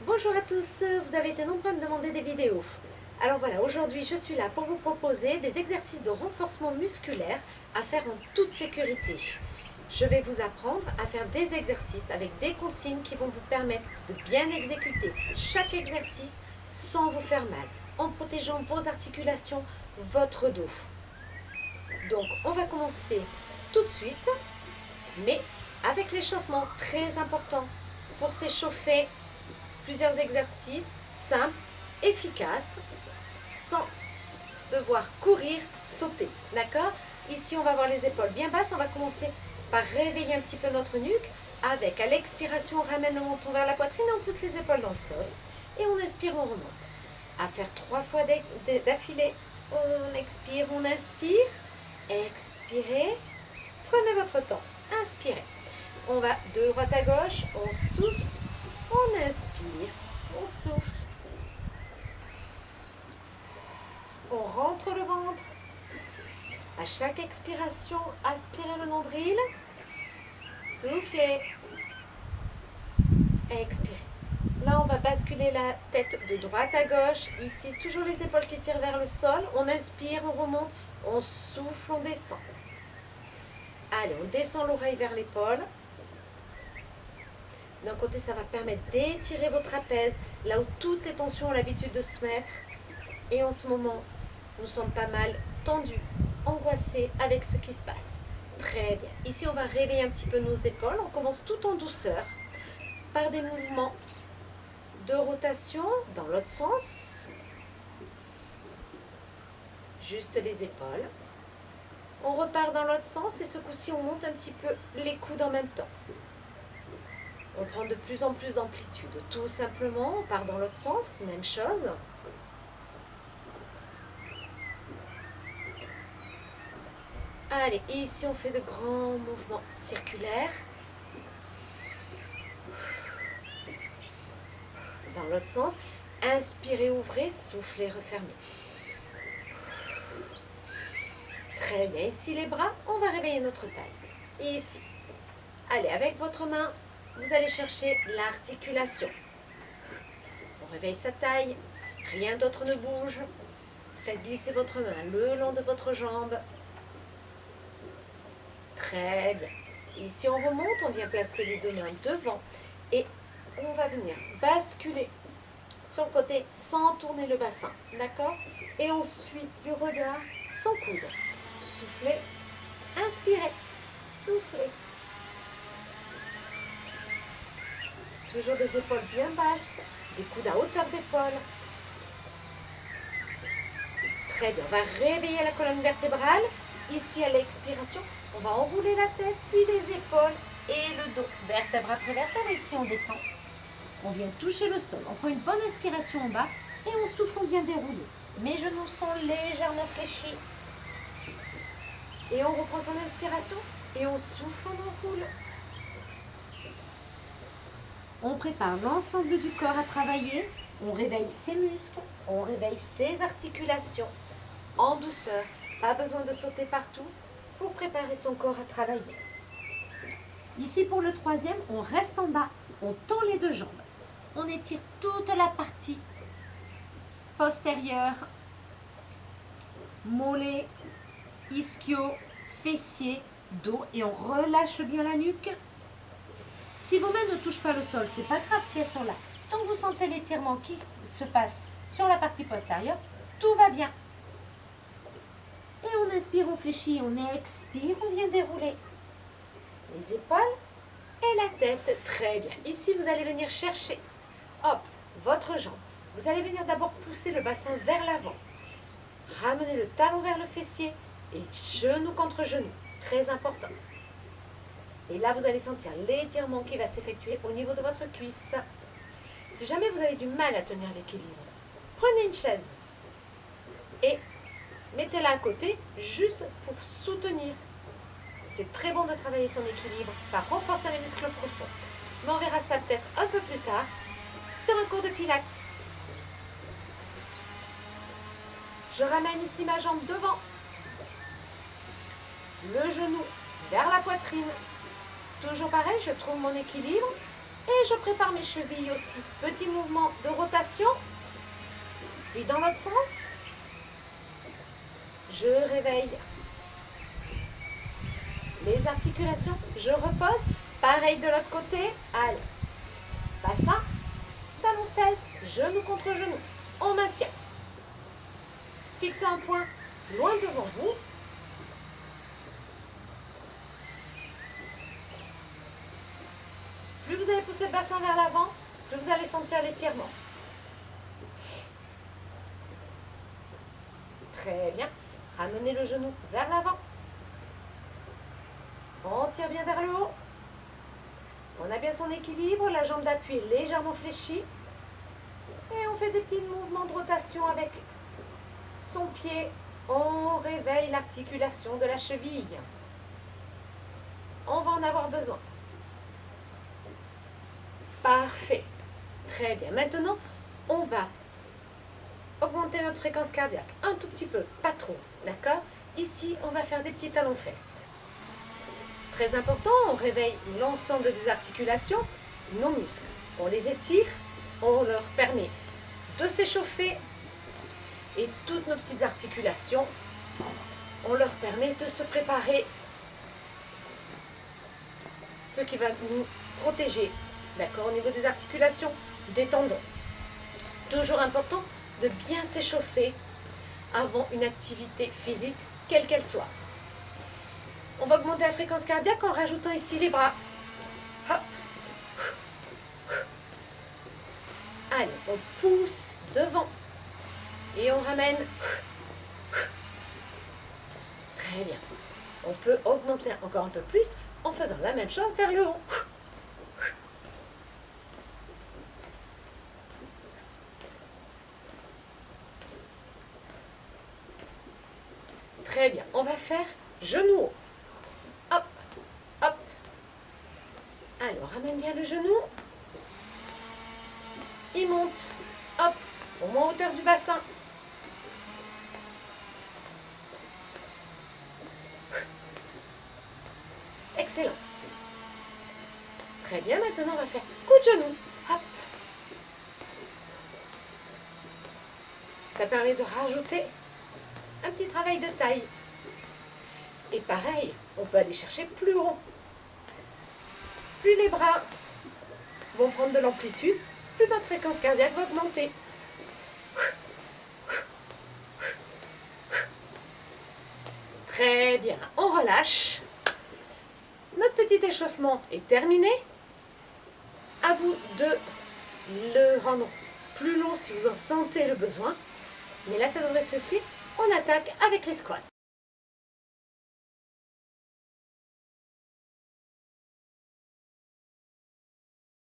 Bonjour à tous, vous avez été nombreux à me demander des vidéos. Alors voilà, aujourd'hui je suis là pour vous proposer des exercices de renforcement musculaire à faire en toute sécurité. Je vais vous apprendre à faire des exercices avec des consignes qui vont vous permettre de bien exécuter chaque exercice sans vous faire mal, en protégeant vos articulations, votre dos. Donc on va commencer tout de suite, mais avec l'échauffement très important pour s'échauffer. Plusieurs exercices simples, efficaces, sans devoir courir, sauter. D'accord? Ici, on va avoir les épaules bien basses. On va commencer par réveiller un petit peu notre nuque. Avec, à l'expiration, on ramène le menton vers la poitrine et on pousse les épaules dans le sol. Et on inspire, on remonte. À faire 3 fois d'affilée. On expire, on inspire. Expirez. Prenez votre temps. Inspirez. On va de droite à gauche. On souffle. On inspire, on souffle, on rentre le ventre. À chaque expiration, aspirez le nombril, soufflez, expirez. Là, on va basculer la tête de droite à gauche. Ici, toujours les épaules qui tirent vers le sol. On inspire, on remonte, on souffle, on descend. Allez, on descend l'oreille vers l'épaule. D'un côté, ça va permettre d'étirer vos trapèzes, là où toutes les tensions ont l'habitude de se mettre. Et en ce moment, nous sommes pas mal tendus, angoissés avec ce qui se passe. Très bien. Ici, on va réveiller un petit peu nos épaules. On commence tout en douceur, par des mouvements de rotation dans l'autre sens. Juste les épaules. On repart dans l'autre sens et ce coup-ci, on monte un petit peu les coudes en même temps. On prend de plus en plus d'amplitude. Tout simplement, on part dans l'autre sens, même chose. Allez, ici on fait de grands mouvements circulaires. Dans l'autre sens, inspirez, ouvrez, soufflez, refermez. Très bien, ici les bras, on va réveiller notre taille. Et ici, allez, avec votre main, vous allez chercher l'articulation. On réveille sa taille, rien d'autre ne bouge. Faites glisser votre main le long de votre jambe. Très bien. Ici, on remonte, on vient placer les deux mains devant et on va venir basculer sur le côté sans tourner le bassin. D'accord? Et on suit du regard son coude. Soufflez, inspirez, soufflez. Toujours des épaules bien basses, des coudes à hauteur d'épaule. Très bien, on va réveiller la colonne vertébrale. Ici, à l'expiration, on va enrouler la tête, puis les épaules et le dos. Vertèbre après vertèbre, ici on descend. On vient toucher le sol. On prend une bonne inspiration en bas et on souffle, on vient dérouler. Mes genoux sont légèrement fléchis. Et on reprend son inspiration et on souffle, on enroule. On prépare l'ensemble du corps à travailler. On réveille ses muscles, on réveille ses articulations en douceur. Pas besoin de sauter partout pour préparer son corps à travailler. Ici pour le troisième, on reste en bas, on tend les deux jambes. On étire toute la partie postérieure, mollet, ischio, fessier, dos et on relâche bien la nuque. Si vos mains ne touchent pas le sol, c'est pas grave si elles sont là. Tant que vous sentez l'étirement qui se passe sur la partie postérieure, tout va bien. Et on inspire, on fléchit, on expire, on vient dérouler les épaules et la tête. Très bien. Ici, vous allez venir chercher, hop, votre jambe. Vous allez venir d'abord pousser le bassin vers l'avant. Ramenez le talon vers le fessier et genou contre genou. Très important. Et là, vous allez sentir l'étirement qui va s'effectuer au niveau de votre cuisse. Si jamais vous avez du mal à tenir l'équilibre, prenez une chaise et mettez-la à côté juste pour soutenir. C'est très bon de travailler son équilibre, ça renforce les muscles profonds. Mais on verra ça peut-être un peu plus tard sur un cours de pilates. Je ramène ici ma jambe devant, le genou vers la poitrine. Toujours pareil, je trouve mon équilibre, Et je prépare mes chevilles aussi. Petit mouvement de rotation. Puis dans l'autre sens. Je réveille les articulations. Je repose. Pareil de l'autre côté. Allez. Bassin. Talon fesses. Genou contre genou. On maintient. Fixez un point loin devant vous. Plus vous allez pousser le bassin vers l'avant, plus vous allez sentir l'étirement. Très bien. Ramenez le genou vers l'avant. On tire bien vers le haut. On a bien son équilibre. La jambe d'appui est légèrement fléchie. Et on fait des petits mouvements de rotation avec son pied. On réveille l'articulation de la cheville. On va en avoir besoin. Parfait. Très bien. Maintenant, on va augmenter notre fréquence cardiaque. Un tout petit peu, pas trop. D'accord? Ici, on va faire des petits talons-fesses. Très important, on réveille l'ensemble des articulations, nos muscles. On les étire, on leur permet de s'échauffer et toutes nos petites articulations, on leur permet de se préparer, ce qui va nous protéger, d'accord, au niveau des articulations, des tendons. Toujours important de bien s'échauffer avant une activité physique, quelle qu'elle soit. On va augmenter la fréquence cardiaque en rajoutant ici les bras. Hop. Allez, on pousse devant et on ramène. Très bien. On peut augmenter encore un peu plus en faisant la même chose vers le haut. Très bien. On va faire genou haut. Hop, hop. Alors, ramène bien le genou. Il monte. Hop, au moins hauteur du bassin. Excellent. Très bien, maintenant on va faire coup de genou. Hop. Ça permet de rajouter un petit travail de taille. Et pareil, on peut aller chercher plus haut. Plus les bras vont prendre de l'amplitude, plus notre fréquence cardiaque va augmenter. Très bien, on relâche. Notre petit échauffement est terminé. À vous de le rendre plus long si vous en sentez le besoin. Mais là, ça devrait suffire. On attaque avec les squats.